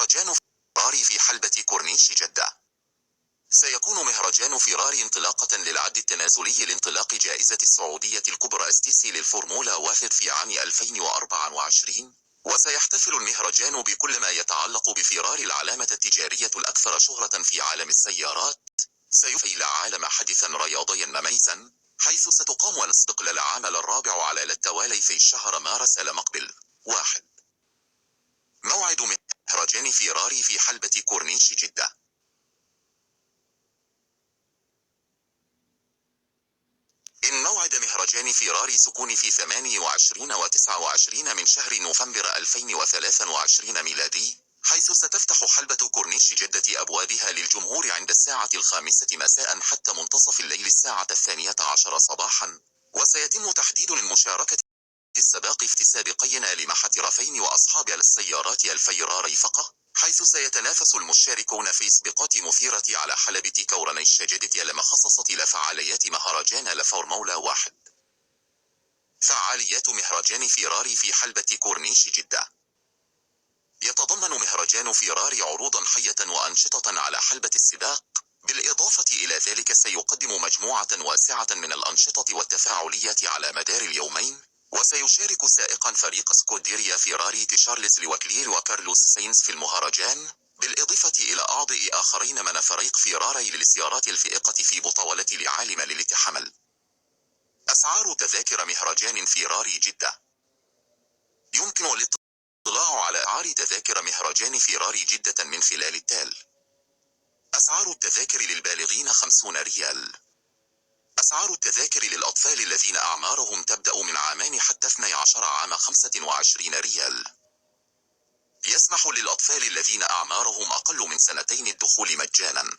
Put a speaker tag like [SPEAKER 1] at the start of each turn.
[SPEAKER 1] مهرجان فيراري في حلبة كورنيش جدة. سيكون مهرجان فيراري انطلاقة للعد التنازلي لانطلاق جائزة السعودية الكبرى استيسي للفورمولا 1 في عام 2024، وسيحتفل المهرجان بكل ما يتعلق بفيراري العلامة التجارية الأكثر شهرة في عالم السيارات. سيحيل عالم حدثا رياضيا مميزا، حيث ستقام الاستقلال العام الرابع على التوالي في شهر مارس المقبل. 1. موعد مهرجان فيراري في حلبة كورنيش جدة. إن موعد مهرجان فيراري سكون في 28 و 29 من شهر نوفمبر 2023 ميلادي، حيث ستفتح حلبة كورنيش جدة أبوابها للجمهور عند الساعة 5 مساء حتى منتصف الليل الساعة 12 صباحا، وسيتم تحديد للمشاركة السباق في سابقين لمحترفين وأصحاب السيارات الفيراري فقط، حيث سيتنافس المشاركون في سباقات مثيرة على حلبة كورنيش جدة المخصصة لفعاليات مهرجان الفورمولا 1. فعاليات مهرجان فيراري في حلبة كورنيش جدة. يتضمن مهرجان فيراري عروضا حية وأنشطة على حلبة السباق، بالإضافة إلى ذلك سيقدم مجموعة واسعة من الأنشطة والتفاعليات على مدار اليومين، وسيشارك سائقا فريق سكوديريا فيراري تشارلز لوكلير وكارلوس ساينز في المهرجان، بالإضافة إلى أعضاء آخرين من فريق فيراري للسيارات الفائقة في بطولة العالم للتحمل. أسعار تذاكر مهرجان فيراري جدة. يمكن الاطلاع على أسعار تذاكر مهرجان فيراري جدة من خلال التال. أسعار التذاكر للبالغين 50 ريال. أسعار التذاكر للأطفال الذين أعمارهم تبدأ من عامان حتى 12 عام 25 ريال. يسمح للأطفال الذين أعمارهم أقل من 2 الدخول مجانا.